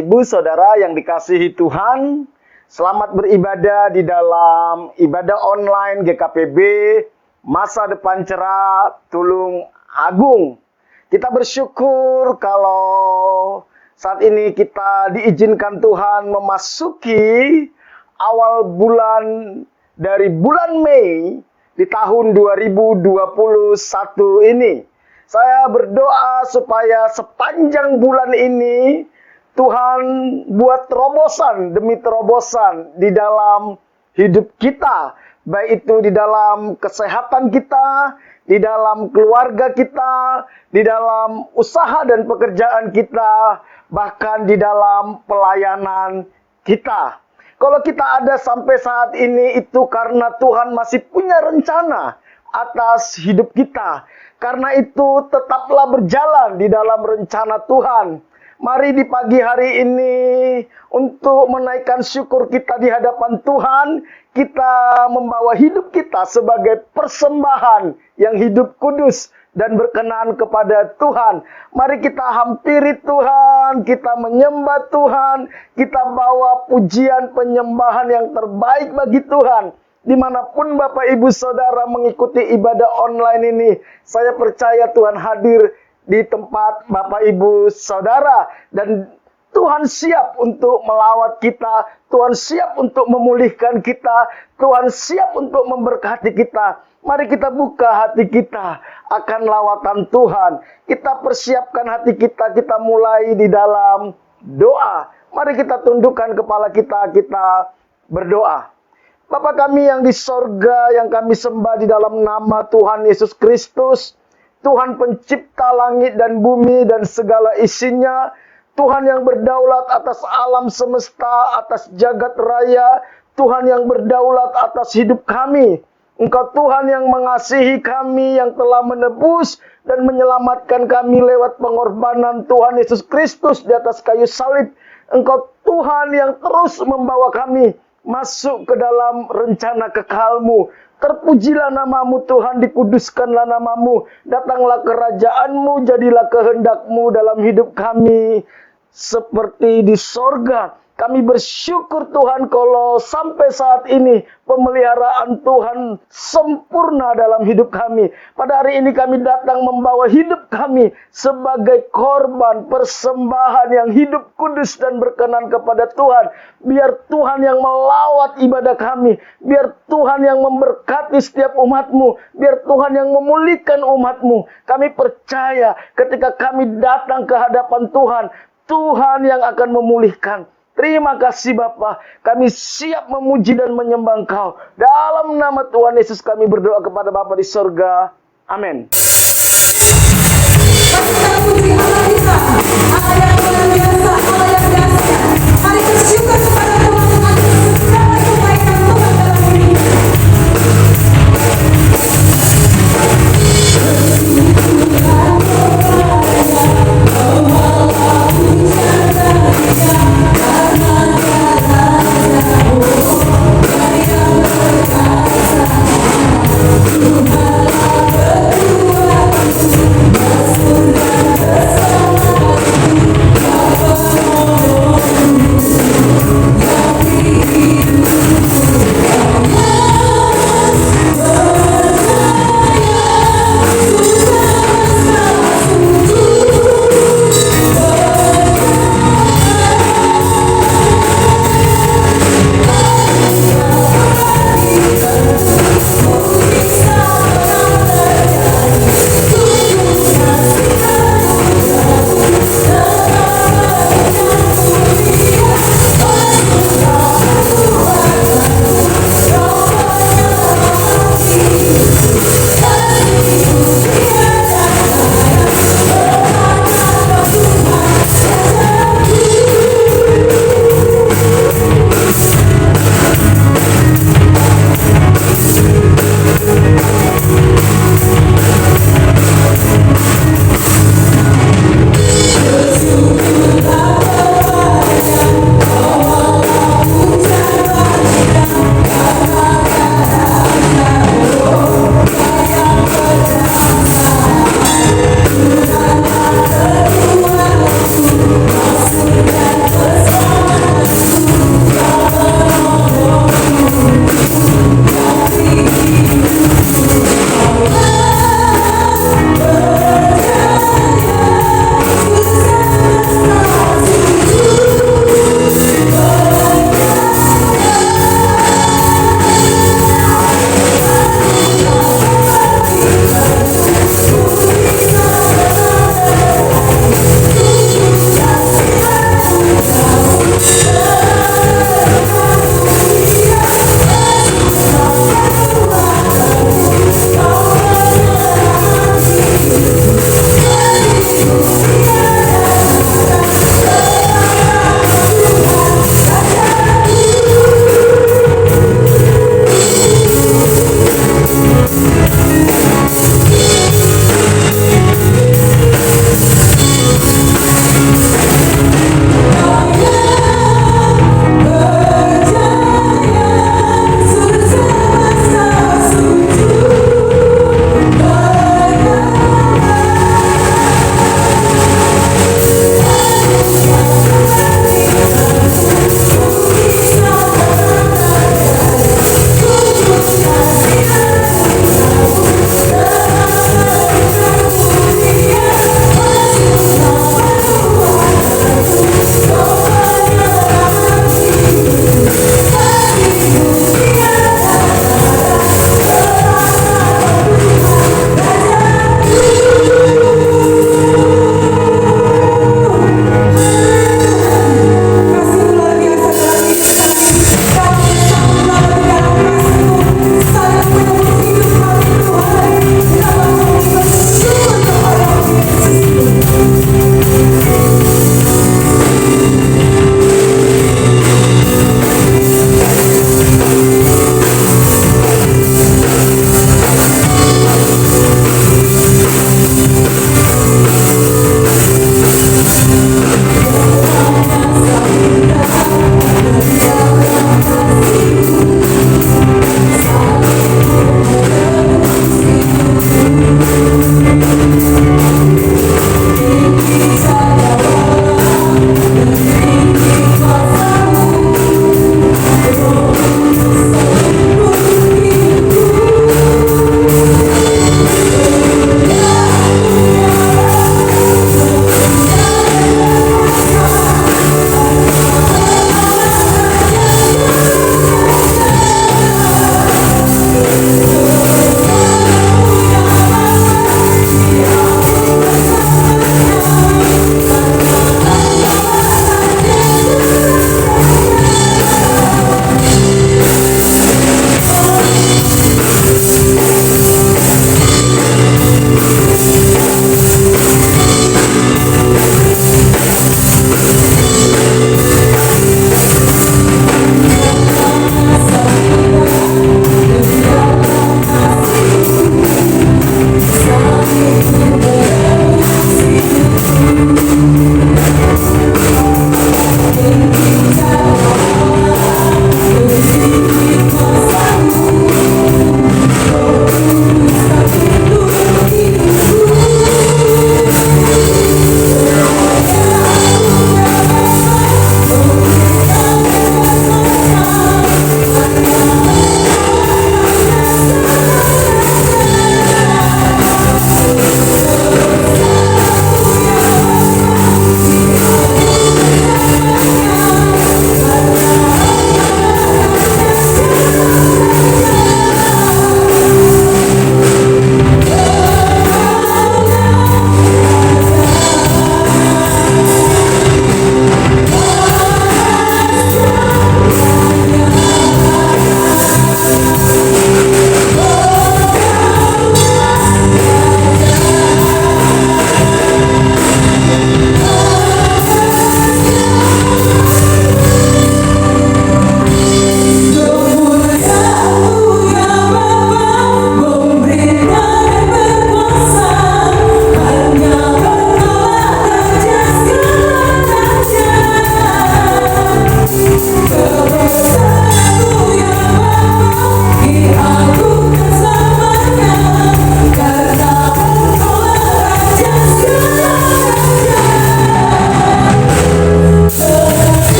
Ibu, Saudara yang dikasihi Tuhan, selamat beribadah di dalam ibadah online GKPB, Masa Depan Cerah, Tulung Agung. Kita bersyukur kalau saat ini kita diizinkan Tuhan memasuki awal bulan dari bulan Mei di tahun 2021 ini. Saya berdoa supaya sepanjang bulan ini Tuhan buat terobosan demi terobosan di dalam hidup kita. Baik itu di dalam kesehatan kita, di dalam keluarga kita, di dalam usaha dan pekerjaan kita, bahkan di dalam pelayanan kita. Kalau kita ada sampai saat ini itu karena Tuhan masih punya rencana atas hidup kita. Karena itu tetaplah berjalan di dalam rencana Tuhan. Mari di pagi hari ini untuk menaikkan syukur kita di hadapan Tuhan, kita membawa hidup kita sebagai persembahan yang hidup kudus dan berkenan kepada Tuhan. Mari kita hampiri Tuhan, kita menyembah Tuhan, kita bawa pujian penyembahan yang terbaik bagi Tuhan. Dimanapun Bapak Ibu Saudara mengikuti ibadah online ini, saya percaya Tuhan hadir di tempat Bapak Ibu Saudara. Dan Tuhan siap untuk melawat kita, Tuhan siap untuk memulihkan kita, Tuhan siap untuk memberkati kita. Mari kita buka hati kita akan lawatan Tuhan. Kita persiapkan hati kita, kita mulai di dalam doa. Mari kita tundukkan kepala kita, kita berdoa. Bapa kami yang di sorga, yang kami sembah di dalam nama Tuhan Yesus Kristus, Tuhan pencipta langit dan bumi dan segala isinya, Tuhan yang berdaulat atas alam semesta, atas jagat raya, Tuhan yang berdaulat atas hidup kami. Engkau Tuhan yang mengasihi kami, yang telah menebus dan menyelamatkan kami lewat pengorbanan Tuhan Yesus Kristus di atas kayu salib. Engkau Tuhan yang terus membawa kami masuk ke dalam rencana kekal-Mu. Terpujilah nama-Mu Tuhan, dikuduskanlah nama-Mu. Datanglah kerajaan-Mu, jadilah kehendak-Mu dalam hidup kami seperti di sorga. Kami bersyukur Tuhan kalau sampai saat ini pemeliharaan Tuhan sempurna dalam hidup kami. Pada hari ini kami datang membawa hidup kami sebagai korban persembahan yang hidup kudus dan berkenan kepada Tuhan. Biar Tuhan yang melawat ibadah kami. Biar Tuhan yang memberkati setiap umat-Mu. Biar Tuhan yang memulihkan umat-Mu. Kami percaya ketika kami datang ke hadapan Tuhan, Tuhan yang akan memulihkan. Terima kasih Bapa, kami siap memuji dan menyembah Engkau. Dalam nama Tuhan Yesus kami berdoa kepada Bapa di sorga. Amin. Mari bersyukur kepada Tuhan atas segala kebaikan Tuhan dalam hidup kita. Oh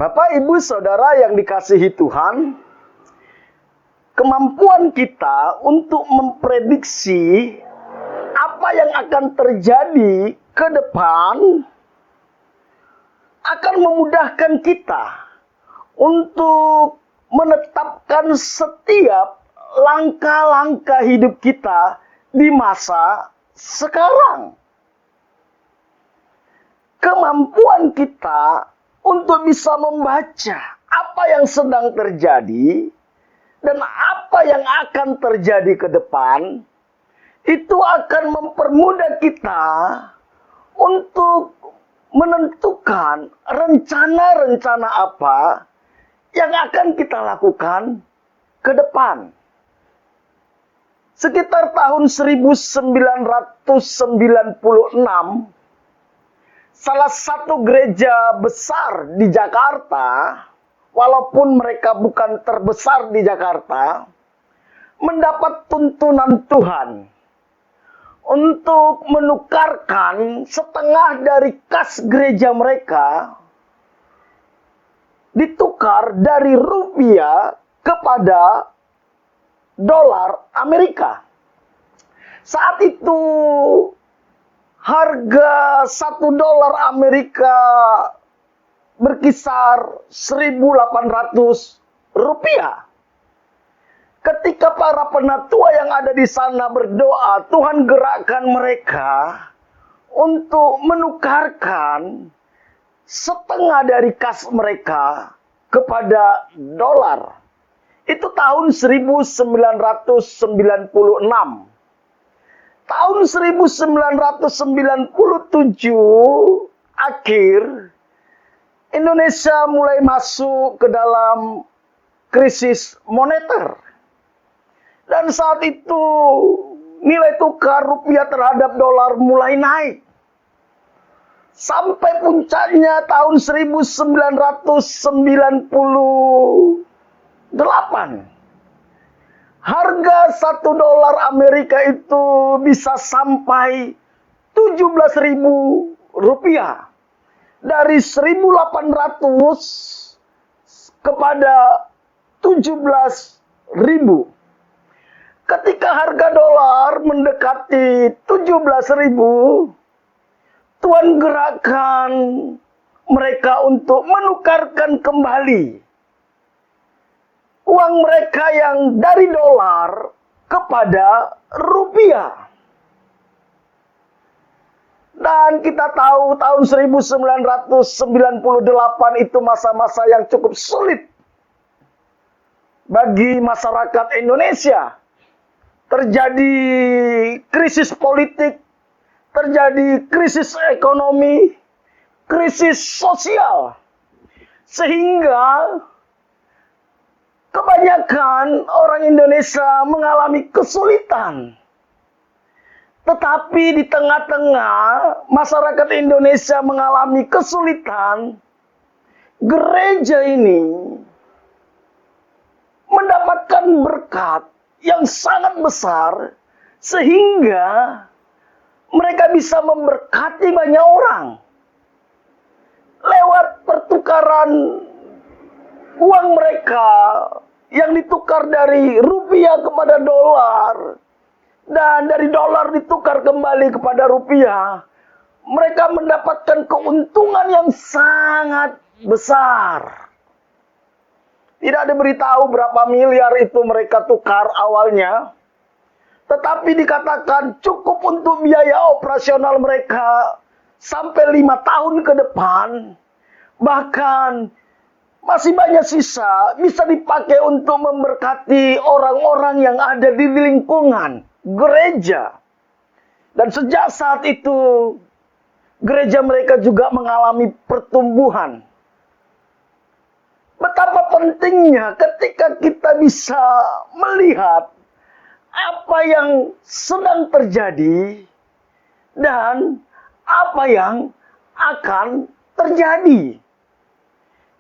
Bapak, Ibu, Saudara yang dikasihi Tuhan, kemampuan kita untuk memprediksi apa yang akan terjadi ke depan akan memudahkan kita untuk menetapkan setiap langkah-langkah hidup kita di masa sekarang. Kemampuan kita untuk bisa membaca apa yang sedang terjadi dan apa yang akan terjadi ke depan, itu akan mempermudah kita untuk menentukan rencana-rencana apa yang akan kita lakukan ke depan. Sekitar tahun 1996, salah satu gereja besar di Jakarta, walaupun mereka bukan terbesar di Jakarta, mendapat tuntunan Tuhan untuk menukarkan setengah dari kas gereja mereka, ditukar dari rupiah kepada dolar Amerika. Saat itu harga $1 Amerika berkisar 1.800 rupiah. Ketika para penatua yang ada di sana berdoa, Tuhan gerakkan mereka untuk menukarkan setengah dari kas mereka kepada dolar. Itu tahun 1996. Tahun 1997 akhir, Indonesia mulai masuk ke dalam krisis moneter. Dan saat itu nilai tukar rupiah terhadap dolar mulai naik. Sampai puncaknya tahun 1998. Harga $1 Amerika itu bisa sampai 17.000 rupiah. Dari 1.800 kepada 17.000. Ketika harga dolar mendekati 17.000, Tuhan gerakkan mereka untuk menukarkan kembali uang mereka yang dari dolar kepada rupiah. Dan kita tahu tahun 1998 itu masa-masa yang cukup sulit bagi masyarakat Indonesia. Terjadi krisis politik, terjadi krisis ekonomi, krisis sosial. Sehingga kebanyakan orang Indonesia mengalami kesulitan. Tetapi di tengah-tengah masyarakat Indonesia mengalami kesulitan, gereja ini mendapatkan berkat yang sangat besar, sehingga mereka bisa memberkati banyak orang. Lewat pertukaran uang mereka yang ditukar dari rupiah kepada dolar, dan dari dolar ditukar kembali kepada rupiah, mereka mendapatkan keuntungan yang sangat besar. Tidak diberitahu berapa miliar itu mereka tukar awalnya, tetapi dikatakan cukup untuk biaya operasional mereka sampai 5 tahun ke depan. Bahkan masih banyak sisa bisa dipakai untuk memberkati orang-orang yang ada di lingkungan gereja. Dan sejak saat itu, gereja mereka juga mengalami pertumbuhan. Betapa pentingnya ketika kita bisa melihat apa yang sedang terjadi dan apa yang akan terjadi.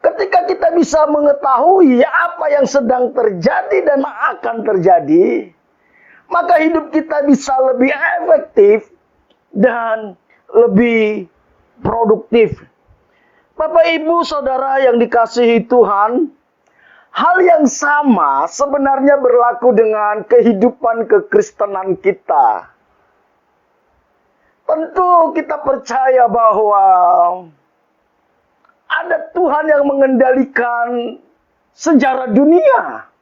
Ketika kita bisa mengetahui apa yang sedang terjadi dan akan terjadi, maka hidup kita bisa lebih efektif dan lebih produktif. Bapak, Ibu, Saudara yang dikasihi Tuhan, hal yang sama sebenarnya berlaku dengan kehidupan kekristenan kita. Tentu kita percaya bahwa ada Tuhan yang mengendalikan sejarah dunia.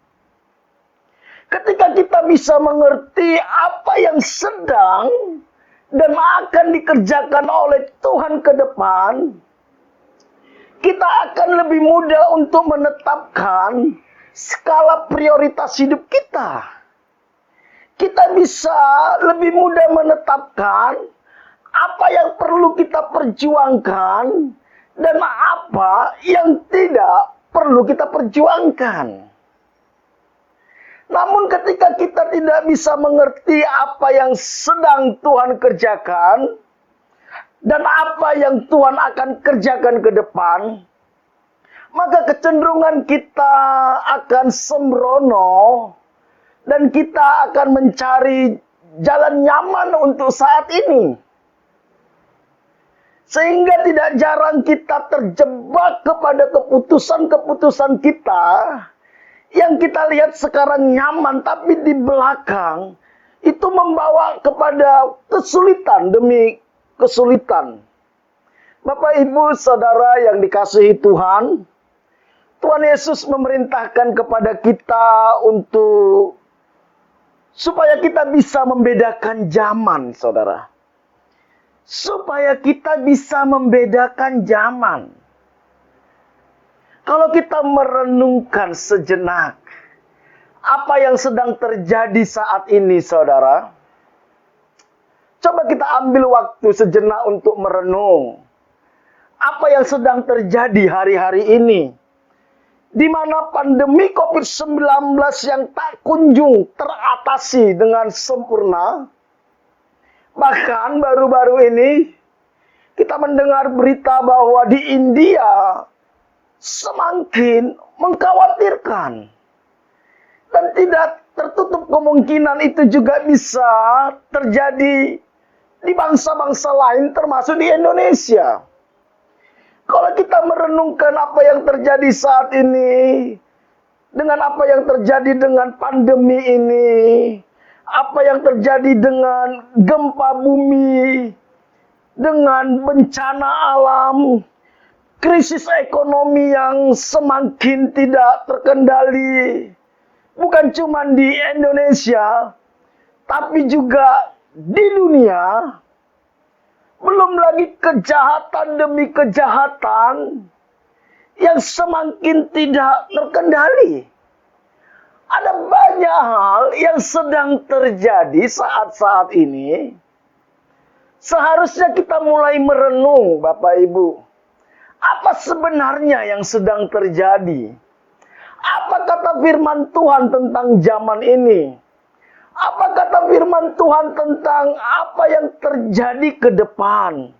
Ketika kita bisa mengerti apa yang sedang dan akan dikerjakan oleh Tuhan ke depan, kita akan lebih mudah untuk menetapkan skala prioritas hidup kita. Kita bisa lebih mudah menetapkan apa yang perlu kita perjuangkan dan apa yang tidak perlu kita perjuangkan. Namun ketika kita tidak bisa mengerti apa yang sedang Tuhan kerjakan dan apa yang Tuhan akan kerjakan ke depan, maka kecenderungan kita akan sembrono dan kita akan mencari jalan nyaman untuk saat ini. Sehingga tidak jarang kita terjebak kepada keputusan-keputusan kita yang kita lihat sekarang nyaman, tapi di belakang itu membawa kepada kesulitan demi kesulitan. Bapak, Ibu, Saudara yang dikasihi Tuhan, Tuhan Yesus memerintahkan kepada kita supaya kita bisa membedakan zaman, Saudara. Supaya kita bisa membedakan zaman. Kalau kita merenungkan sejenak apa yang sedang terjadi saat ini, Saudara, coba kita ambil waktu sejenak untuk merenung apa yang sedang terjadi hari-hari ini, di mana pandemi COVID-19 yang tak kunjung teratasi dengan sempurna. Bahkan baru-baru ini kita mendengar berita bahwa di India semakin mengkhawatirkan. Dan tidak tertutup kemungkinan itu juga bisa terjadi di bangsa-bangsa lain termasuk di Indonesia. Kalau kita merenungkan apa yang terjadi saat ini, dengan apa yang terjadi dengan pandemi ini, apa yang terjadi dengan gempa bumi, dengan bencana alam, krisis ekonomi yang semakin tidak terkendali, bukan cuma di Indonesia, tapi juga di dunia. Belum lagi kejahatan demi kejahatan yang semakin tidak terkendali. Ada banyak hal yang sedang terjadi saat-saat ini. Seharusnya kita mulai merenung, Bapak Ibu. Apa sebenarnya yang sedang terjadi? Apa kata firman Tuhan tentang zaman ini? Apa kata firman Tuhan tentang apa yang terjadi ke depan?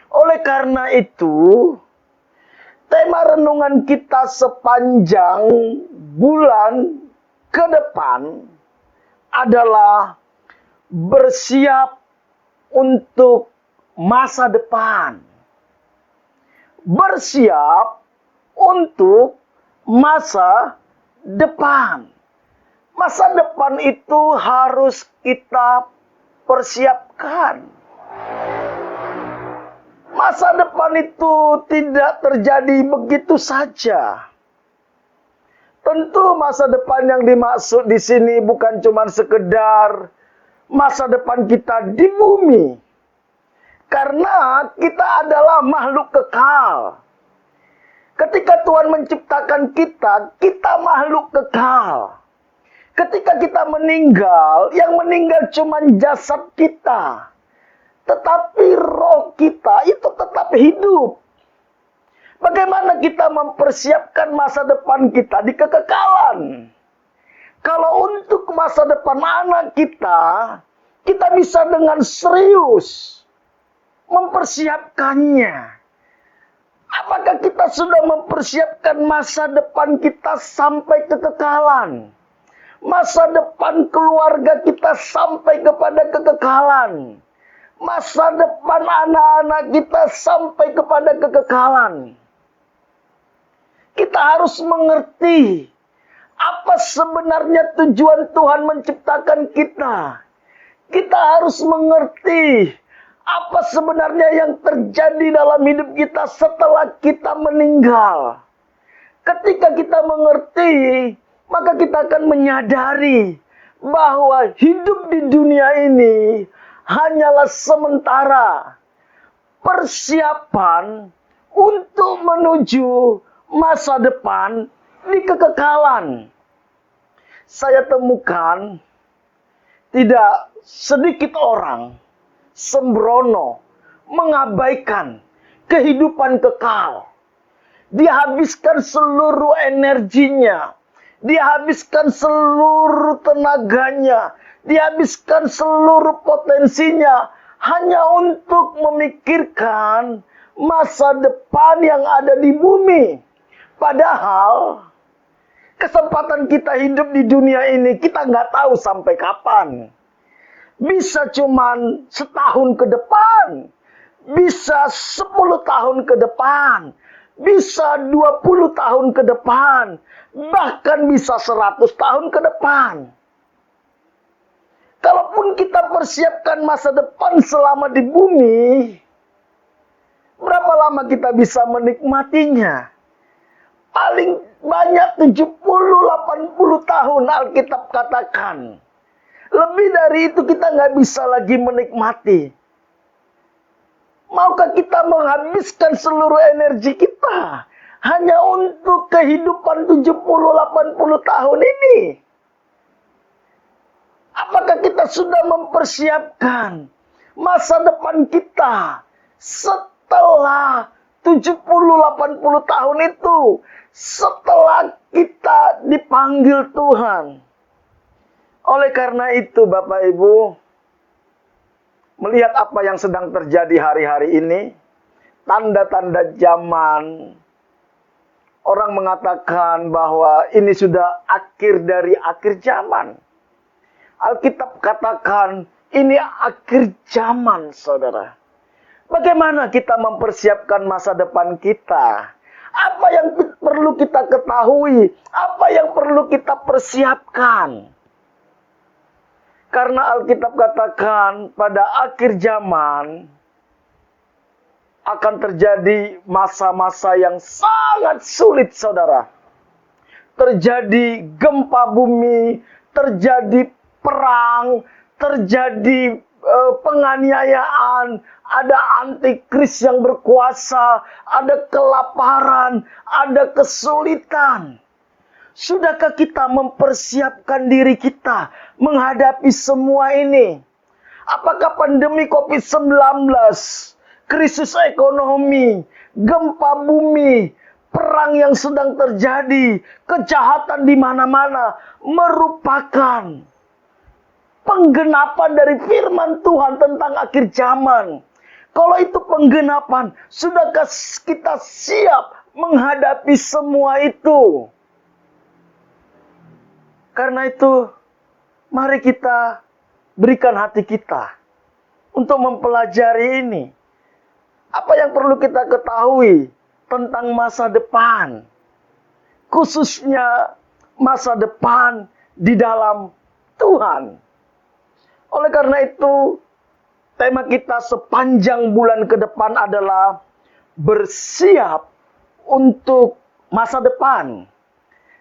Oleh karena itu, tema renungan kita sepanjang bulan ke depan adalah bersiap untuk masa depan. Bersiap untuk masa depan. Masa depan itu harus kita persiapkan. Masa depan itu tidak terjadi begitu saja. Tentu masa depan yang dimaksud di sini bukan cuma sekedar masa depan kita di bumi. Karena kita adalah makhluk kekal. Ketika Tuhan menciptakan kita, kita makhluk kekal. Ketika kita meninggal, yang meninggal cuma jasad kita. Tetapi roh kita itu tetap hidup. Bagaimana kita mempersiapkan masa depan kita di kekekalan? Kalau untuk masa depan anak kita, kita bisa dengan serius mempersiapkannya. Apakah kita sudah mempersiapkan masa depan kita sampai kekekalan? Masa depan keluarga kita sampai kepada kekekalan? masa depan anak-anak kita sampai kepada kekekalan. Kita harus mengerti apa sebenarnya tujuan Tuhan menciptakan kita. Kita harus mengerti apa sebenarnya yang terjadi dalam hidup kita setelah kita meninggal. Ketika kita mengerti, maka kita akan menyadari bahwa hidup di dunia ini hanyalah sementara. Persiapan untuk menuju masa depan di kekekalan. Saya temukan tidak sedikit orang sembrono mengabaikan kehidupan kekal. Dia habiskan seluruh energinya, dia habiskan seluruh tenaganya, dia habiskan seluruh potensinya hanya untuk memikirkan masa depan yang ada di bumi. Padahal kesempatan kita hidup di dunia ini kita nggak tahu sampai kapan. Bisa cuman setahun ke depan, bisa 10 tahun ke depan, bisa 20 tahun ke depan, bahkan bisa 100 tahun ke depan. Kalaupun kita persiapkan masa depan selama di bumi, berapa lama kita bisa menikmatinya? Paling banyak 70-80 tahun Alkitab katakan. Lebih dari itu kita nggak bisa lagi menikmati. Maukah kita menghabiskan seluruh energi kita hanya untuk kehidupan 70-80 tahun ini? Apakah kita sudah mempersiapkan masa depan kita setelah 70-80 tahun itu? Setelah kita dipanggil Tuhan. Oleh karena itu Bapak Ibu, melihat apa yang sedang terjadi hari-hari ini, tanda-tanda zaman, orang mengatakan bahwa ini sudah akhir dari akhir zaman. Alkitab katakan ini akhir zaman, saudara. Bagaimana kita mempersiapkan masa depan kita? Apa yang perlu kita ketahui? Apa yang perlu kita persiapkan? Karena Alkitab katakan pada akhir zaman akan terjadi masa-masa yang sangat sulit, saudara. Terjadi gempa bumi, terjadi perang, terjadi penganiayaan, ada antikris yang berkuasa, ada kelaparan, ada kesulitan. Sudahkah kita mempersiapkan diri kita menghadapi semua ini? Apakah pandemi COVID-19, krisis ekonomi, gempa bumi, perang yang sedang terjadi, kejahatan di mana-mana merupakan penggenapan dari firman Tuhan tentang akhir zaman? Kalau itu penggenapan, sudahkah kita siap menghadapi semua itu? Karena itu, mari kita berikan hati kita untuk mempelajari ini. Apa yang perlu kita ketahui tentang masa depan? Khususnya masa depan di dalam Tuhan. Oleh karena itu, tema kita sepanjang bulan ke depan adalah bersiap untuk masa depan.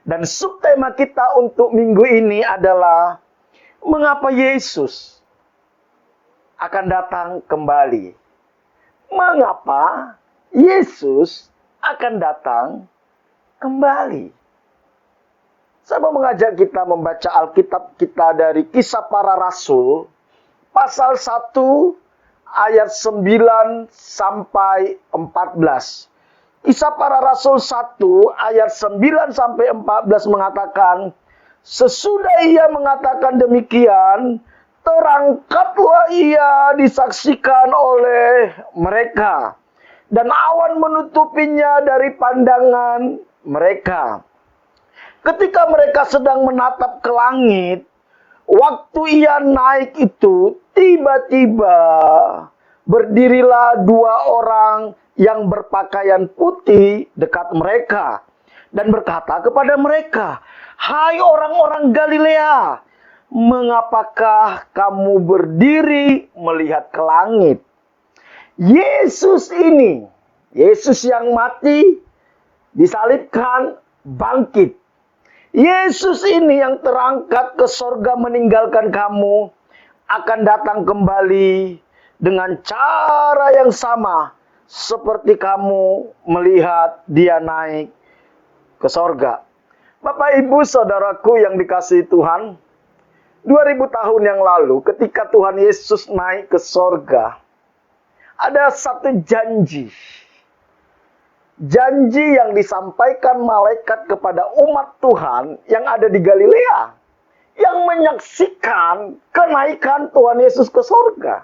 Dan subtema kita untuk minggu ini adalah mengapa Yesus akan datang kembali. Mengapa Yesus akan datang kembali. Saya mau mengajak kita membaca Alkitab kita dari Kisah Para Rasul, pasal 1 ayat 9 sampai 14. Kisah Para Rasul 1 ayat 9 sampai 14 mengatakan, sesudah ia mengatakan demikian, terangkatlah ia disaksikan oleh mereka, dan awan menutupinya dari pandangan mereka. Ketika mereka sedang menatap ke langit, Waktu ia naik itu, tiba-tiba berdirilah dua orang yang berpakaian putih dekat mereka dan berkata kepada mereka, "Hai orang-orang Galilea, mengapakah kamu berdiri melihat ke langit?" Yesus ini, Yesus yang mati, disalibkan, bangkit. Yesus ini yang terangkat ke sorga meninggalkan kamu, akan datang kembali dengan cara yang sama seperti kamu melihat dia naik ke sorga. Bapak, Ibu, Saudaraku yang dikasihi Tuhan, 2000 tahun yang lalu ketika Tuhan Yesus naik ke sorga, ada satu janji. Janji yang disampaikan malaikat kepada umat Tuhan yang ada di Galilea, yang menyaksikan kenaikan Tuhan Yesus ke sorga.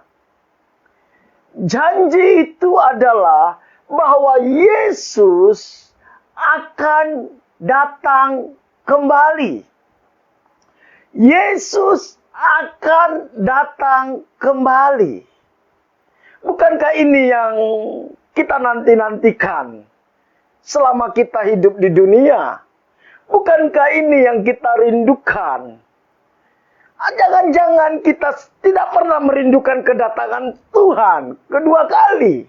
Janji itu adalah bahwa Yesus akan datang kembali. Yesus akan datang kembali. Bukankah ini yang kita nanti-nantikan selama kita hidup di dunia? Bukankah ini yang kita rindukan? Jangan-jangan kita tidak pernah merindukan kedatangan Tuhan kedua kali.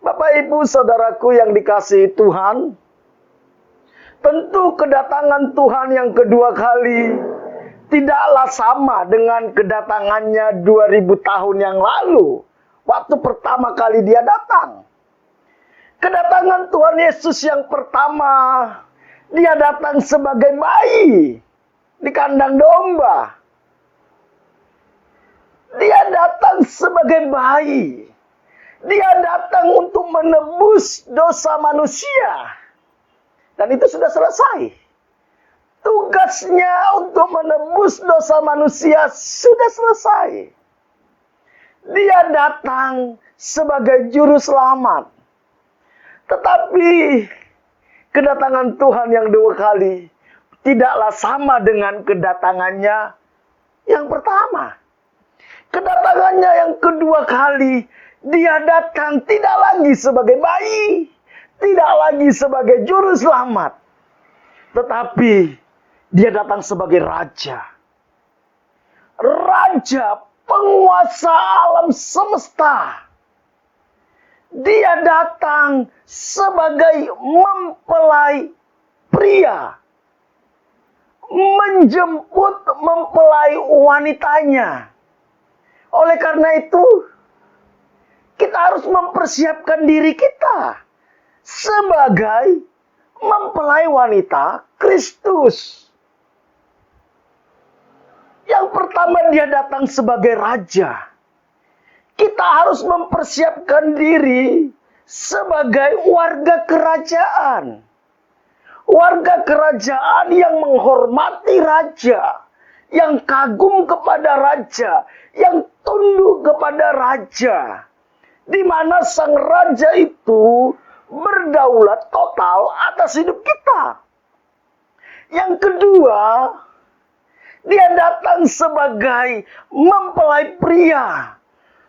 Bapak, Ibu, Saudaraku yang dikasihi Tuhan, tentu kedatangan Tuhan yang kedua kali tidaklah sama dengan kedatangannya 2000 tahun yang lalu, waktu pertama kali dia datang. Kedatangan Tuhan Yesus yang pertama, dia datang sebagai bayi di kandang domba. Dia datang sebagai bayi. Dia datang untuk menebus dosa manusia. Dan itu sudah selesai. Tugasnya untuk menebus dosa manusia sudah selesai. Dia datang sebagai juru selamat. Tetapi kedatangan Tuhan yang dua kali tidaklah sama dengan kedatangannya yang pertama. Kedatangannya yang kedua kali, dia datang tidak lagi sebagai bayi, tidak lagi sebagai juru selamat, tetapi dia datang sebagai raja. Raja penguasa alam semesta. Dia datang sebagai mempelai pria. Menjemput mempelai wanitanya. Oleh karena itu, kita harus mempersiapkan diri kita sebagai mempelai wanita Kristus. Yang pertama, dia datang sebagai raja. Kita harus mempersiapkan diri sebagai warga kerajaan. Warga kerajaan yang menghormati raja, yang kagum kepada raja, yang tunduk kepada raja. Di mana sang raja itu berdaulat total atas hidup kita. Yang kedua, dia datang sebagai mempelai pria.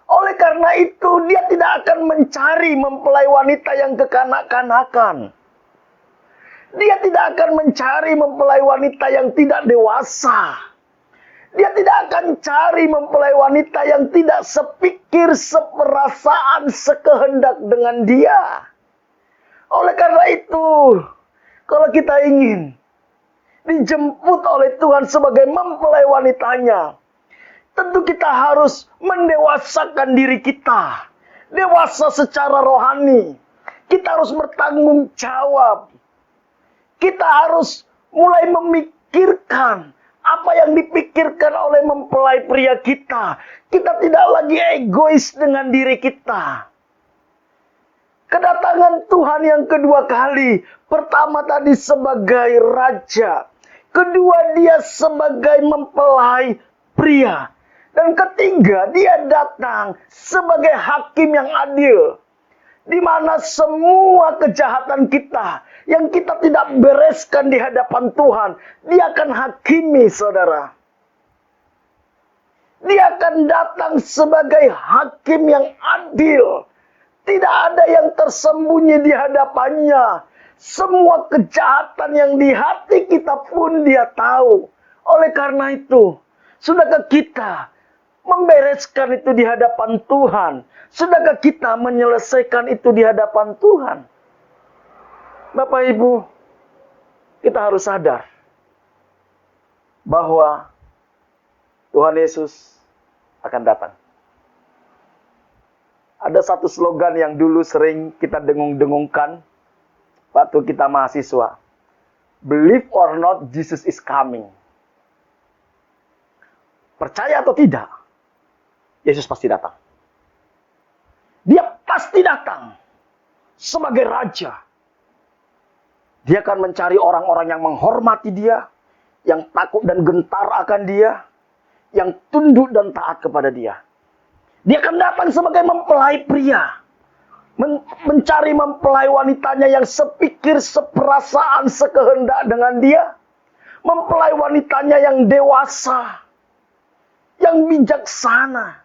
Oleh karena itu, dia tidak akan mencari mempelai wanita yang kekanak-kanakan. Dia tidak akan mencari mempelai wanita yang tidak dewasa. Dia tidak akan cari mempelai wanita yang tidak sepikir, seperasaan, sekehendak dengan dia. Oleh karena itu, kalau kita ingin dijemput oleh Tuhan sebagai mempelai wanitanya, tentu kita harus mendewasakan diri kita. Dewasa secara rohani. Kita harus bertanggung jawab. Kita harus mulai memikirkan apa yang dipikirkan oleh mempelai pria kita. Kita tidak lagi egois dengan diri kita. Kedatangan Tuhan yang kedua kali. Pertama tadi sebagai raja. Kedua, dia sebagai mempelai pria. Dan ketiga, dia datang sebagai hakim yang adil. Di mana semua kejahatan kita yang kita tidak bereskan di hadapan Tuhan, dia akan hakimi, saudara. Dia akan datang sebagai hakim yang adil. Tidak ada yang tersembunyi di hadapannya. Semua kejahatan yang di hati kita pun dia tahu. Oleh karena itu, sudahkah kita membereskan itu di hadapan Tuhan? Sudahkah kita menyelesaikan itu di hadapan Tuhan? Bapak Ibu, kita harus sadar bahwa Tuhan Yesus akan datang. Ada satu slogan yang dulu sering kita dengung-dengungkan waktu kita mahasiswa. Believe or not, Jesus is coming. Percaya atau tidak, Yesus pasti datang. Dia pasti datang sebagai raja. Dia akan mencari orang-orang yang menghormati dia, yang takut dan gentar akan dia, yang tunduk dan taat kepada dia. Dia akan datang sebagai mempelai pria. Mencari mempelai wanitanya yang sepikir, seperasaan, sekehendak dengan dia. Mempelai wanitanya yang dewasa, yang bijaksana.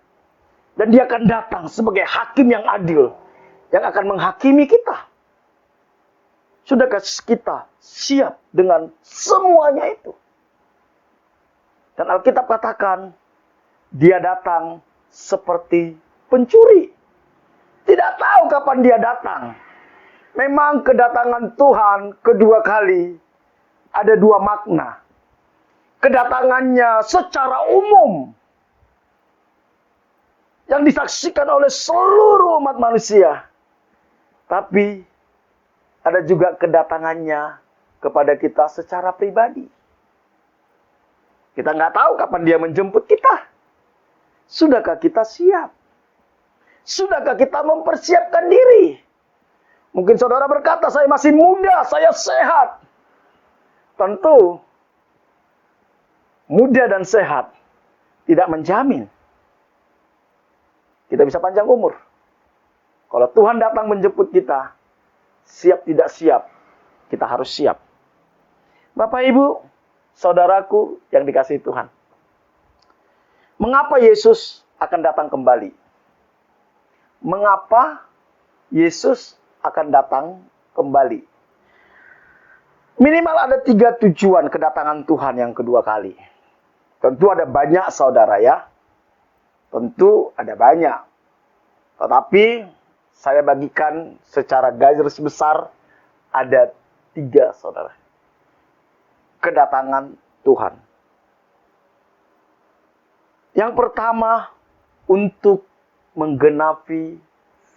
Dan dia akan datang sebagai hakim yang adil, yang akan menghakimi kita. Sudahkah kita siap dengan semuanya itu? Dan Alkitab katakan, dia datang seperti pencuri. Tidak tahu kapan dia datang. Memang kedatangan Tuhan kedua kali ada dua makna. Kedatangannya secara umum, yang disaksikan oleh seluruh umat manusia. Tapi ada juga kedatangannya kepada kita secara pribadi. Kita nggak tahu kapan dia menjemput kita. Sudahkah kita siap? Sudahkah kita mempersiapkan diri? Mungkin saudara berkata, saya masih muda, saya sehat. Tentu, muda dan sehat tidak menjamin kita bisa panjang umur. Kalau Tuhan datang menjemput kita, siap tidak siap, kita harus siap. Bapak Ibu, saudaraku yang dikasihi Tuhan. Mengapa Yesus akan datang kembali? Mengapa Yesus akan datang kembali? Minimal ada 3 tujuan kedatangan Tuhan yang kedua kali. Tentu ada banyak saudara ya. Tentu ada banyak. Tetapi saya bagikan secara garis besar ada 3 saudara. Kedatangan Tuhan. Yang pertama, untuk menggenapi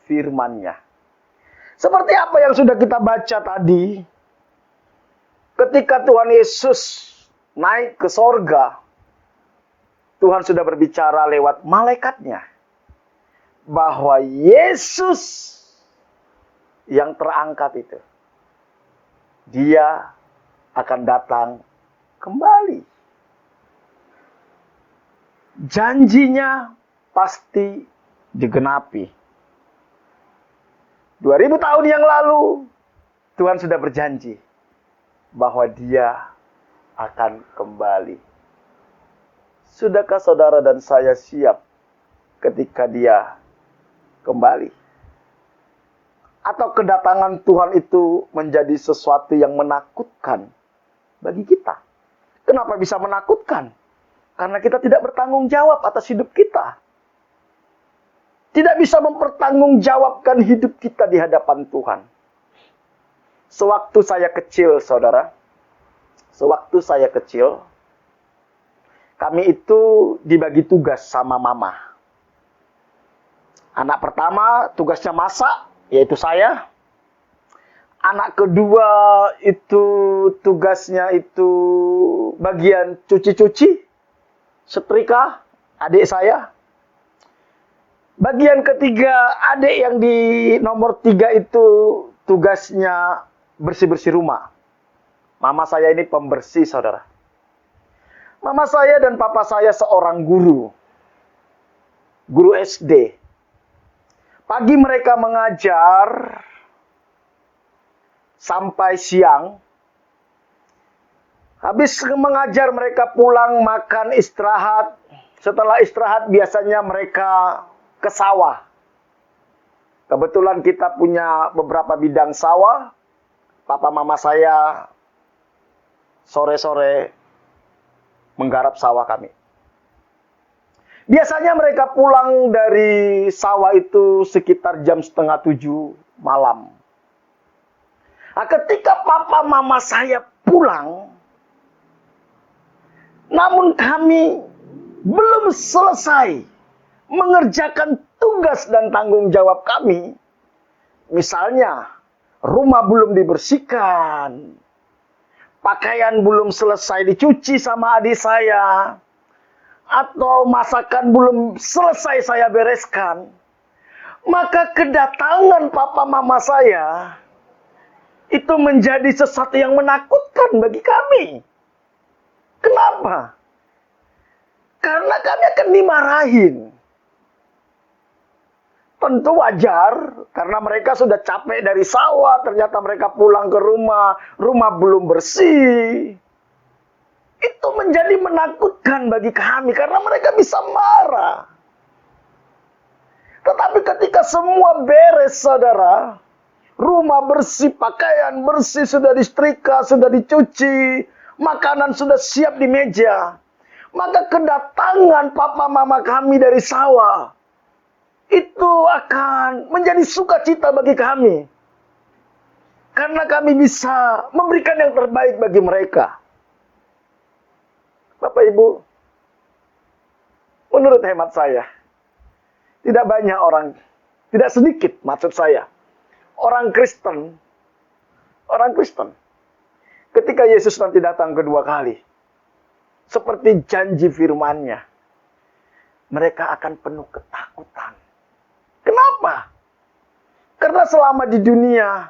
firman-Nya. Seperti apa yang sudah kita baca tadi, ketika Tuhan Yesus naik ke sorga, Tuhan sudah berbicara lewat malaikatnya, bahwa Yesus yang terangkat itu, dia akan datang kembali. Janjinya pasti digenapi. 2000 tahun yang lalu, Tuhan sudah berjanji bahwa dia akan kembali. Sudahkah saudara dan saya siap ketika dia kembali? Atau kedatangan Tuhan itu menjadi sesuatu yang menakutkan bagi kita? Kenapa bisa menakutkan? Karena kita tidak bertanggung jawab atas hidup kita. Tidak bisa mempertanggungjawabkan hidup kita di hadapan Tuhan. Sewaktu saya kecil, saudara. Sewaktu saya kecil, kami itu dibagi tugas sama mama. Anak pertama tugasnya masak, yaitu saya. Anak kedua itu tugasnya itu bagian cuci-cuci. Setrika, adik saya. Bagian ketiga, adik yang di nomor 3 itu tugasnya bersih-bersih rumah. Mama saya ini pembersih, saudara. Mama saya dan papa saya seorang guru. Guru SD. Pagi mereka mengajar sampai siang. Habis mengajar mereka pulang, makan, istirahat. Setelah istirahat biasanya mereka ke sawah. Kebetulan kita punya beberapa bidang sawah. Papa mama saya sore-sore menggarap sawah kami. Biasanya mereka pulang dari sawah itu sekitar jam 6:30 malam. Nah, ketika papa mama saya pulang, namun kami belum selesai mengerjakan tugas dan tanggung jawab kami. Misalnya, rumah belum dibersihkan, pakaian belum selesai dicuci sama adik saya, atau masakan belum selesai saya bereskan, maka kedatangan papa mama saya itu menjadi sesuatu yang menakutkan bagi kami. Kenapa? Karena kami akan dimarahin. Tentu wajar, karena mereka sudah capek dari sawah, ternyata mereka pulang ke rumah belum bersih. Itu menjadi menakutkan bagi kami, karena mereka bisa marah. Tetapi ketika semua beres, saudara, rumah bersih, pakaian bersih, sudah disetrika, sudah dicuci, makanan sudah siap di meja, maka kedatangan papa mama kami dari sawah itu akan menjadi sukacita bagi kami. Karena kami bisa memberikan yang terbaik bagi mereka. Bapak Ibu, menurut hemat saya, tidak banyak orang, tidak sedikit maksud saya, orang Kristen, ketika Yesus nanti datang kedua kali, seperti janji firman-Nya, mereka akan penuh ketakutan. Kenapa? Karena selama di dunia,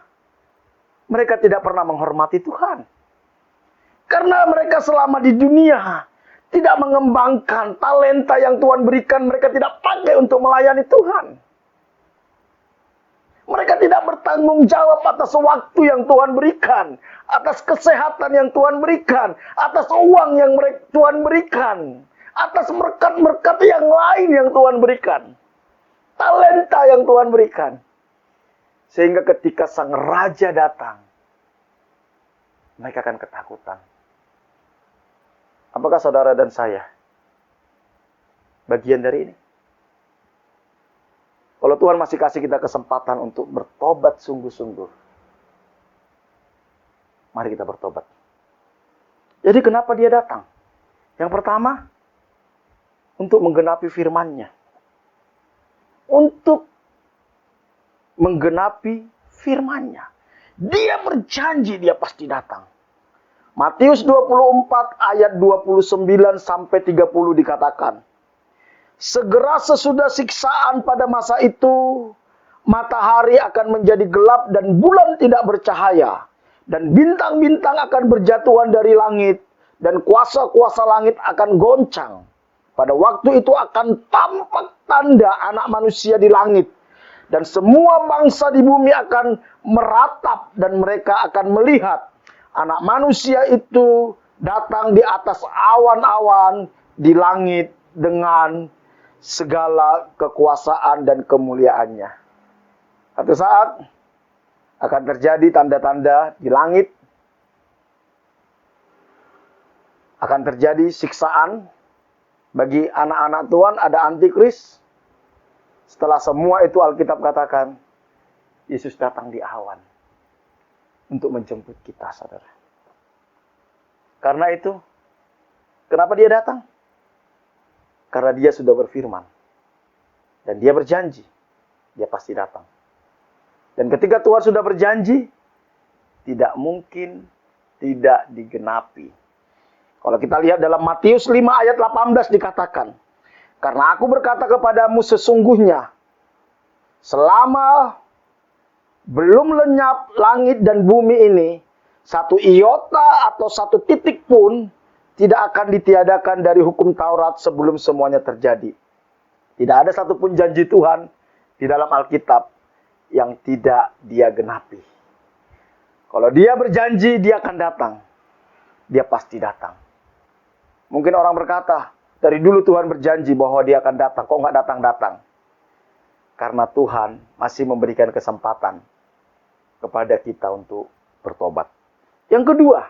mereka tidak pernah menghormati Tuhan. Karena mereka selama di dunia, tidak mengembangkan talenta yang Tuhan berikan, mereka tidak pakai untuk melayani Tuhan. Mereka tidak bertanggung jawab atas waktu yang Tuhan berikan, atas kesehatan yang Tuhan berikan, atas uang yang Tuhan berikan, atas berkat-berkat yang lain yang Tuhan berikan, talenta yang Tuhan berikan. Sehingga ketika sang raja datang, mereka akan ketakutan. Apakah saudara dan saya bagian dari ini? Kalau Tuhan masih kasih kita kesempatan untuk bertobat sungguh-sungguh, mari kita bertobat. Jadi kenapa dia datang? Yang pertama, untuk menggenapi firman-Nya. Untuk menggenapi firman-Nya. Dia berjanji dia pasti datang. Matius 24 ayat 29 sampai 30 dikatakan, segera sesudah siksaan pada masa itu, matahari akan menjadi gelap dan bulan tidak bercahaya, dan bintang-bintang akan berjatuhan dari langit, dan kuasa-kuasa langit akan goncang. Pada waktu itu akan tampak tanda anak manusia di langit, dan semua bangsa di bumi akan meratap, dan mereka akan melihat anak manusia itu datang di atas awan-awan di langit dengan segala kekuasaan dan kemuliaannya. Satu saat akan terjadi tanda-tanda di langit, akan terjadi siksaan bagi anak-anak Tuhan, ada antikris. Setelah semua itu Alkitab katakan, Yesus datang di awan untuk menjemput kita, saudara. Karena itu, kenapa dia datang? Karena dia sudah berfirman. Dan dia berjanji. Dia pasti datang. Dan ketika Tuhan sudah berjanji, tidak mungkin tidak digenapi. Kalau kita lihat dalam Matius 5 ayat 18 dikatakan, karena aku berkata kepadamu sesungguhnya, selama belum lenyap langit dan bumi ini, satu iota atau satu titik pun tidak akan ditiadakan dari hukum Taurat sebelum semuanya terjadi. Tidak ada satupun janji Tuhan di dalam Alkitab yang tidak dia genapi. Kalau dia berjanji, dia akan datang. Dia pasti datang. Mungkin orang berkata, Dari dulu Tuhan berjanji bahwa dia akan datang. Kok nggak datang-datang? Karena Tuhan masih memberikan kesempatan kepada kita untuk bertobat. Yang kedua,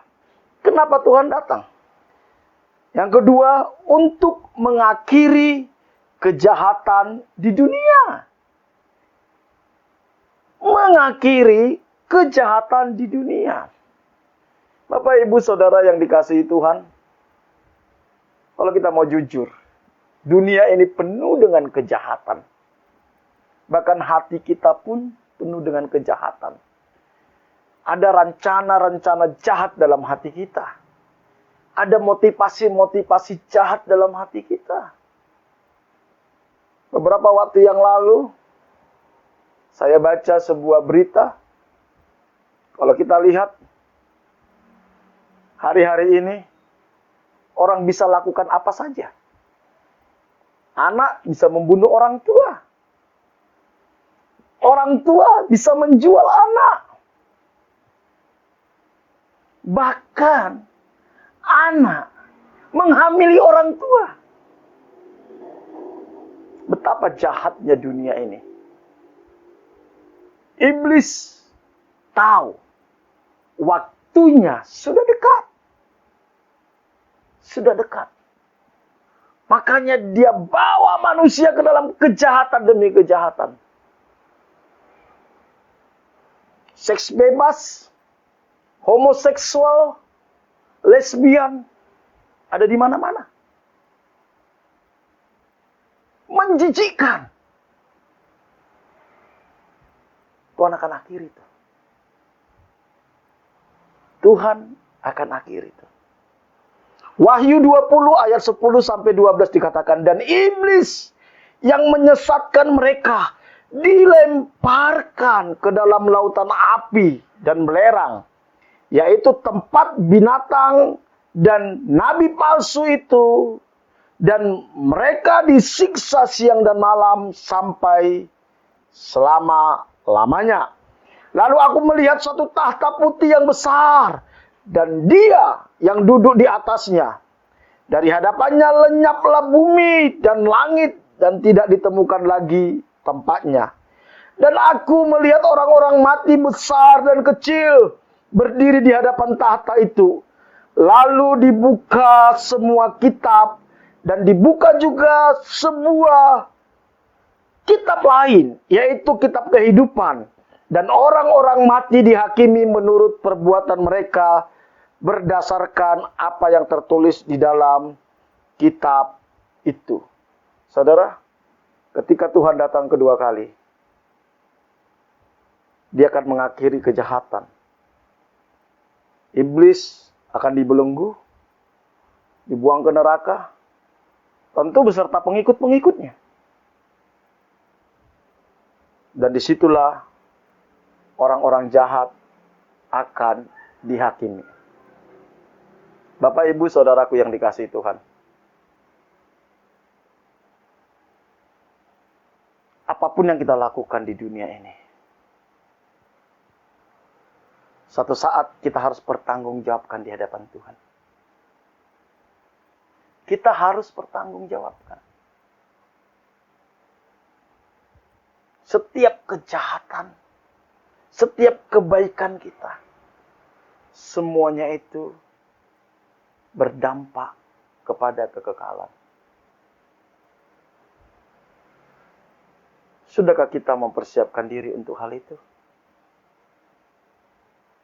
kenapa Tuhan datang? Yang kedua, untuk mengakhiri kejahatan di dunia. Mengakhiri kejahatan di dunia. Bapak, Ibu, Saudara yang dikasihi Tuhan, kalau kita mau jujur, dunia ini penuh dengan kejahatan. Bahkan hati kita pun penuh dengan kejahatan. Ada rencana-rencana jahat dalam hati kita. Ada motivasi-motivasi jahat dalam hati kita. Beberapa waktu yang lalu, saya baca sebuah berita. Kalau kita lihat, hari-hari ini, orang bisa lakukan apa saja. Anak bisa membunuh orang tua. Orang tua bisa menjual anak. Bahkan anak menghamili orang tua. Betapa jahatnya dunia ini. Iblis tahu waktunya sudah dekat. Sudah dekat. Makanya dia bawa manusia ke dalam kejahatan demi kejahatan. Seks bebas, homoseksual, lesbian, ada di mana-mana. Menjijikkan. Tuhan akan akhiri itu. Tuhan akan akhiri itu. Wahyu 20 ayat 10 sampai 12 dikatakan, dan iblis yang menyesatkan mereka dilemparkan ke dalam lautan api dan belerang, yaitu tempat binatang dan nabi palsu itu, dan mereka disiksa siang dan malam sampai selama-lamanya. Lalu aku melihat satu tahta putih yang besar, dan dia yang duduk di atasnya. Dari hadapannya lenyaplah bumi dan langit, dan tidak ditemukan lagi tempatnya. Dan aku melihat orang-orang mati besar dan kecil berdiri di hadapan tahta itu. Lalu dibuka semua kitab, dan dibuka juga sebuah kitab lain, yaitu kitab kehidupan. Dan orang-orang mati dihakimi menurut perbuatan mereka berdasarkan apa yang tertulis di dalam kitab itu. Saudara, ketika Tuhan datang kedua kali, dia akan mengakhiri kejahatan. Iblis akan dibelenggu, dibuang ke neraka, tentu beserta pengikut-pengikutnya. Dan disitulah orang-orang jahat akan dihakimi. Bapak, Ibu, Saudaraku yang dikasihi Tuhan. Apapun yang kita lakukan di dunia ini, satu saat kita harus bertanggungjawabkan di hadapan Tuhan. Kita harus bertanggungjawabkan. Setiap kejahatan, setiap kebaikan kita, semuanya itu berdampak kepada kekekalan. Sudahkah kita mempersiapkan diri untuk hal itu?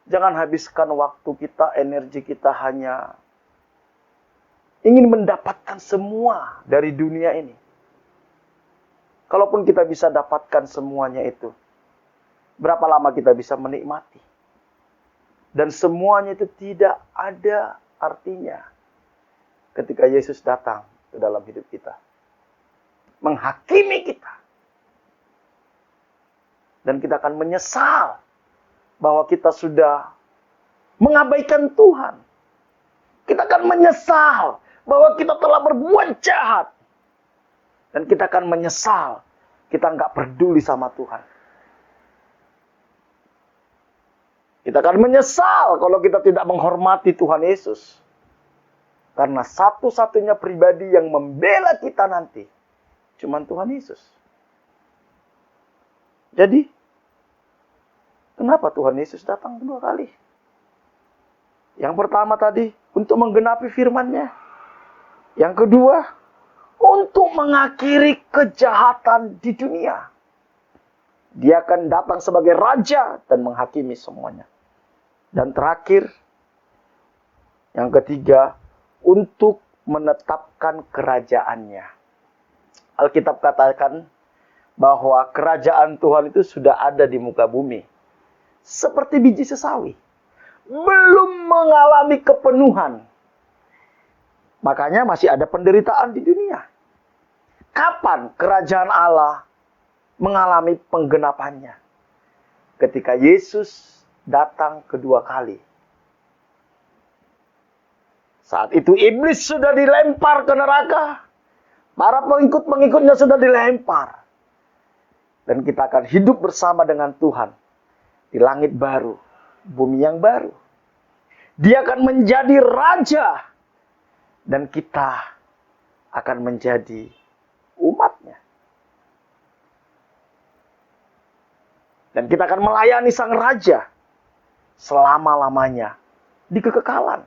Jangan habiskan waktu kita, energi kita hanya ingin mendapatkan semua dari dunia ini. Kalaupun kita bisa dapatkan semuanya itu, berapa lama kita bisa menikmati? Dan semuanya itu tidak ada artinya ketika Yesus datang ke dalam hidup kita, menghakimi kita, dan kita akan menyesal bahwa kita sudah mengabaikan Tuhan. Kita akan menyesal bahwa kita telah berbuat jahat, dan kita akan menyesal kita nggak peduli sama Tuhan. Kita akan menyesal kalau kita tidak menghormati Tuhan Yesus. Karena satu-satunya pribadi yang membela kita nanti cuma Tuhan Yesus. Jadi, kenapa Tuhan Yesus datang kedua kali? Yang pertama tadi, untuk menggenapi firman-Nya. Yang kedua, untuk mengakhiri kejahatan di dunia. Dia akan datang sebagai raja dan menghakimi semuanya. Dan terakhir, yang ketiga, untuk menetapkan kerajaannya. Alkitab katakan bahwa kerajaan Tuhan itu sudah ada di muka bumi. Seperti biji sesawi. Belum mengalami kepenuhan. Makanya masih ada penderitaan di dunia. Kapan kerajaan Allah mengalami penggenapannya? Ketika Yesus datang kedua kali. Saat itu iblis sudah dilempar ke neraka. Para pengikut-pengikutnya sudah dilempar. Dan kita akan hidup bersama dengan Tuhan. Di langit baru. Bumi yang baru. Dia akan menjadi raja. Dan kita akan menjadi umatnya. Dan kita akan melayani sang raja. Selama-lamanya. Di kekekalan.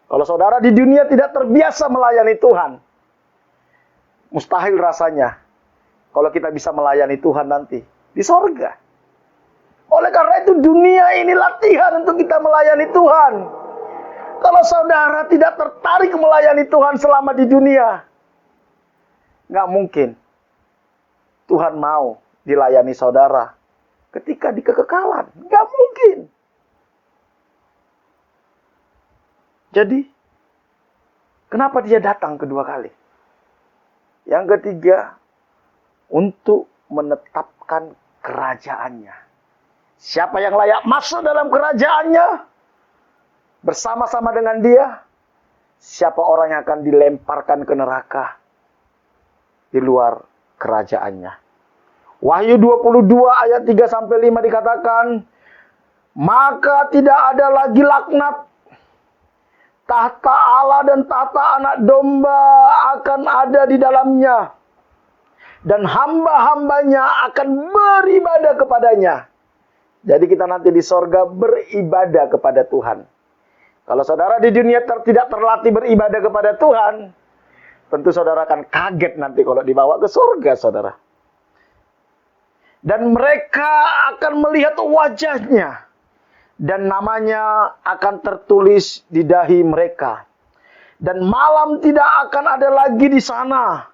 Kalau saudara di dunia tidak terbiasa melayani Tuhan, mustahil rasanya kalau kita bisa melayani Tuhan nanti di sorga. Oleh karena itu dunia ini latihan untuk kita melayani Tuhan. Kalau saudara tidak tertarik melayani Tuhan selama di dunia, nggak mungkin Tuhan mau dilayani saudara ketika di kekekalan. Nggak mungkin. Jadi, kenapa dia datang kedua kali? Yang ketiga, untuk menetapkan kerajaannya. Siapa yang layak masuk dalam kerajaannya? Bersama-sama dengan dia. Siapa orang yang akan dilemparkan ke neraka? Di luar kerajaannya. Wahyu 22 ayat 3-5 dikatakan, maka tidak ada lagi laknat. Tahta Allah dan tahta anak domba akan ada di dalamnya. Dan hamba-hambanya akan beribadah kepadanya. Jadi kita nanti di sorga beribadah kepada Tuhan. Kalau saudara di dunia tidak terlatih beribadah kepada Tuhan, tentu saudara akan kaget nanti kalau dibawa ke sorga, saudara. Dan mereka akan melihat wajahnya. Dan namanya akan tertulis di dahi mereka. Dan malam tidak akan ada lagi di sana.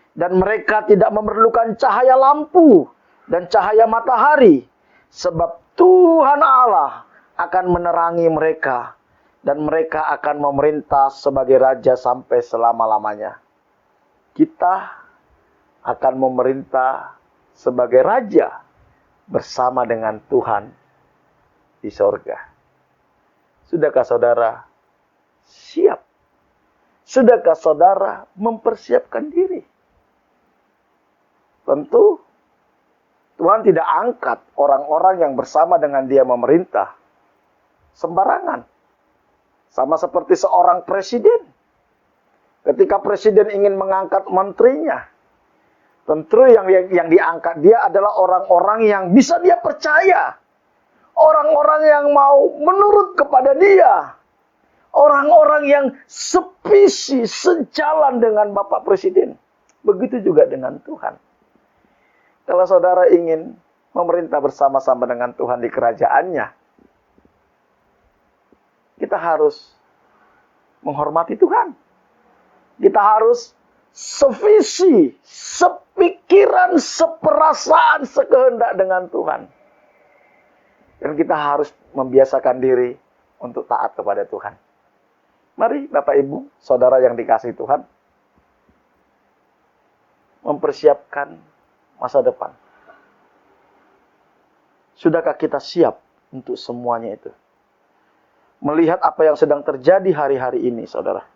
Dan mereka tidak memerlukan cahaya lampu dan cahaya matahari. Sebab Tuhan Allah akan menerangi mereka. Dan mereka akan memerintah sebagai raja sampai selama-lamanya. Kita akan memerintah sebagai raja bersama dengan Tuhan di sorga. Sudahkah saudara siap? Sudahkah saudara mempersiapkan diri? Tentu Tuhan tidak angkat orang-orang yang bersama dengan dia memerintah sembarangan. Sama seperti seorang presiden. Ketika presiden ingin mengangkat menterinya, tentu yang diangkat dia adalah orang-orang yang bisa dia percaya. Orang-orang yang mau menurut kepada dia. Orang-orang yang sepisi, sejalan dengan Bapak Presiden. Begitu juga dengan Tuhan. Kalau saudara ingin memerintah bersama-sama dengan Tuhan di kerajaannya, kita harus menghormati Tuhan. Kita harus sevisi, sepikiran, seperasaan, sekehendak dengan Tuhan. Dan kita harus membiasakan diri untuk taat kepada Tuhan. Mari Bapak Ibu, saudara yang dikasihi Tuhan, mempersiapkan masa depan. Sudahkah kita siap untuk semuanya itu? Melihat apa yang sedang terjadi hari-hari ini, saudara.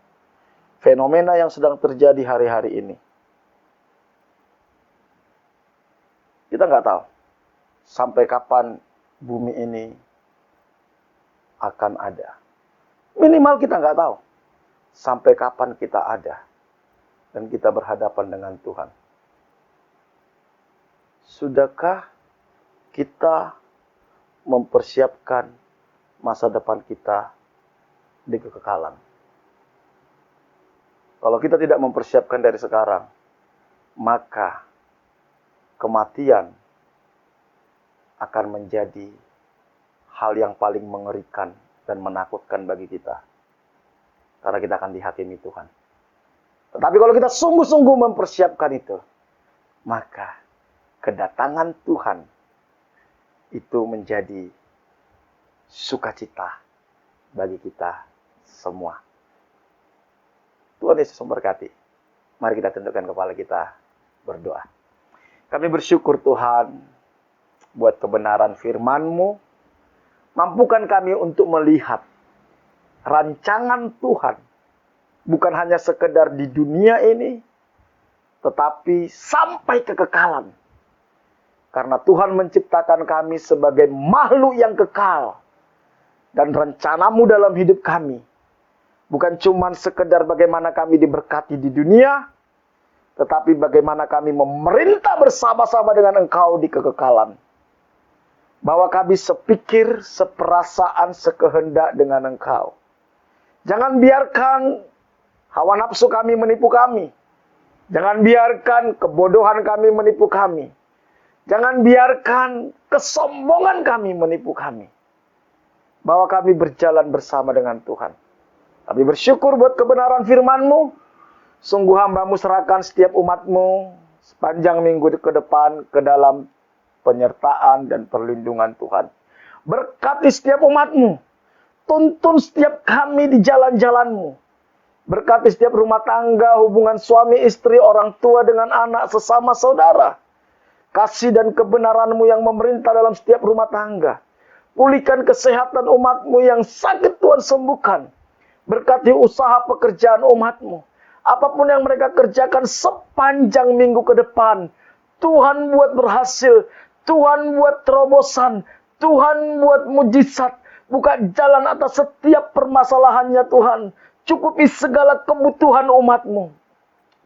Fenomena yang sedang terjadi hari-hari ini. Kita nggak tahu sampai kapan bumi ini akan ada. Minimal kita nggak tahu sampai kapan kita ada dan kita berhadapan dengan Tuhan. Sudahkah kita mempersiapkan masa depan kita di kekekalan? Kalau kita tidak mempersiapkan dari sekarang, maka kematian akan menjadi hal yang paling mengerikan dan menakutkan bagi kita. Karena kita akan dihakimi Tuhan. Tetapi kalau kita sungguh-sungguh mempersiapkan itu, maka kedatangan Tuhan itu menjadi sukacita bagi kita semua. Tuhan Yesus memberkati. Mari kita tundukkan kepala kita berdoa. Kami bersyukur Tuhan buat kebenaran firman-Mu. Mampukan kami untuk melihat rancangan Tuhan. Bukan hanya sekedar di dunia ini, tetapi sampai kekekalan. Karena Tuhan menciptakan kami sebagai makhluk yang kekal. Dan rencana-Mu dalam hidup kami bukan cuma sekedar bagaimana kami diberkati di dunia, tetapi bagaimana kami memerintah bersama-sama dengan Engkau di kekekalan. Bahwa kami sepikir, seperasaan, sekehendak dengan Engkau. Jangan biarkan hawa nafsu kami menipu kami. Jangan biarkan kebodohan kami menipu kami. Jangan biarkan kesombongan kami menipu kami. Bahwa kami berjalan bersama dengan Tuhan. Kami bersyukur buat kebenaran firman-Mu. Sungguh hamba-Mu serahkan setiap umat-Mu sepanjang minggu ke depan ke dalam penyertaan dan perlindungan Tuhan. Berkati setiap umat-Mu. Tuntun setiap kami di jalan-jalan-Mu. Berkati setiap rumah tangga, hubungan suami istri, orang tua dengan anak, sesama saudara. Kasih dan kebenaran-Mu yang memerintah dalam setiap rumah tangga. Pulihkan kesehatan umat-Mu yang sakit, Tuhan sembuhkan. Berkati usaha pekerjaan umat-Mu. Apapun yang mereka kerjakan sepanjang minggu ke depan, Tuhan buat berhasil. Tuhan buat terobosan. Tuhan buat mujizat. Buka jalan atas setiap permasalahannya Tuhan. Cukupi segala kebutuhan umat-Mu.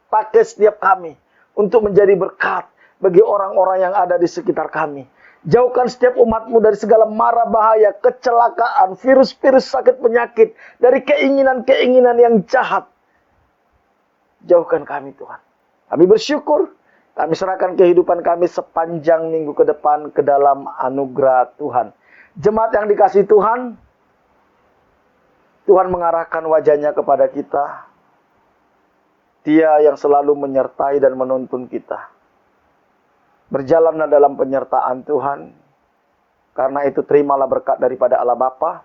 Pakai setiap kami untuk menjadi berkat bagi orang-orang yang ada di sekitar kami. Jauhkan setiap umat-Mu dari segala mara bahaya, kecelakaan, virus-virus sakit penyakit, dari keinginan-keinginan yang jahat. Jauhkan kami Tuhan. Kami bersyukur, kami serahkan kehidupan kami sepanjang minggu ke depan ke dalam anugerah Tuhan. Jemaat yang dikasihi Tuhan, Tuhan mengarahkan wajahnya kepada kita. Dia yang selalu menyertai dan menuntun kita. Berjalanlah dalam penyertaan Tuhan. Karena itu terimalah berkat daripada Allah Bapa.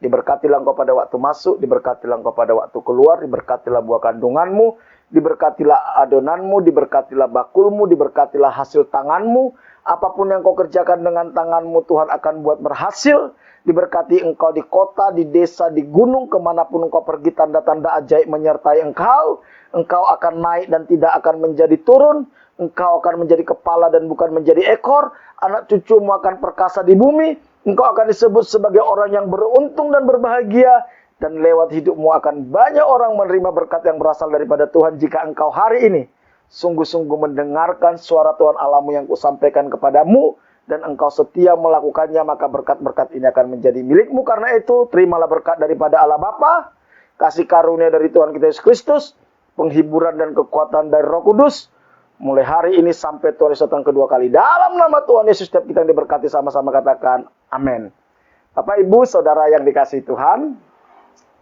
Diberkatilah engkau pada waktu masuk, diberkatilah engkau pada waktu keluar, diberkatilah buah kandunganmu, diberkatilah adonanmu, diberkatilah bakulmu, diberkatilah hasil tanganmu. Apapun yang kau kerjakan dengan tanganmu, Tuhan akan buat berhasil. Diberkati engkau di kota, di desa, di gunung, kemanapun engkau pergi, tanda-tanda ajaib menyertai engkau. Engkau akan naik dan tidak akan menjadi turun. Engkau akan menjadi kepala dan bukan menjadi ekor. Anak cucumu akan perkasa di bumi. Engkau akan disebut sebagai orang yang beruntung dan berbahagia. Dan lewat hidupmu akan banyak orang menerima berkat yang berasal daripada Tuhan. Jika engkau hari ini sungguh-sungguh mendengarkan suara Tuhan Allahmu yang kusampaikan kepadamu, dan engkau setia melakukannya, maka berkat-berkat ini akan menjadi milikmu. Karena itu, terimalah berkat daripada Allah Bapa, kasih karunia dari Tuhan kita Yesus Kristus, penghiburan dan kekuatan dari Roh Kudus, mulai hari ini sampai Tuhan Yesus datang kedua kali. Dalam nama Tuhan Yesus, setiap kita yang diberkati sama-sama katakan, amin. Bapak, Ibu, Saudara yang dikasihi Tuhan,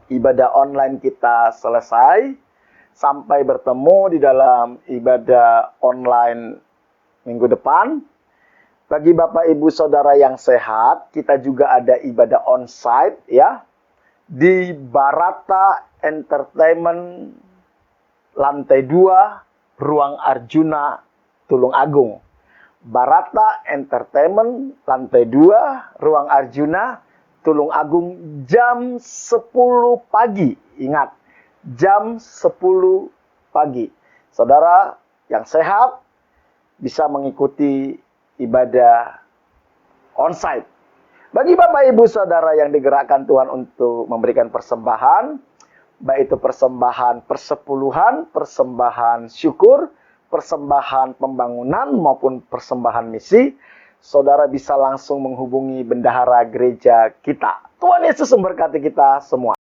ibadah online kita selesai. Sampai bertemu di dalam ibadah online minggu depan. Bagi Bapak Ibu Saudara yang sehat, kita juga ada ibadah onsite ya. Di Barata Entertainment lantai 2, Ruang Arjuna, Tulung Agung. Barata Entertainment lantai 2, Ruang Arjuna, Tulung Agung, jam 10 pagi. Ingat, jam 10 pagi. Saudara yang sehat bisa mengikuti ibadah onsite. Bagi Bapak Ibu Saudara yang digerakkan Tuhan untuk memberikan persembahan, baik itu persembahan persepuluhan, persembahan syukur, persembahan pembangunan maupun persembahan misi, saudara bisa langsung menghubungi bendahara gereja kita. Tuhan Yesus memberkati kita semua.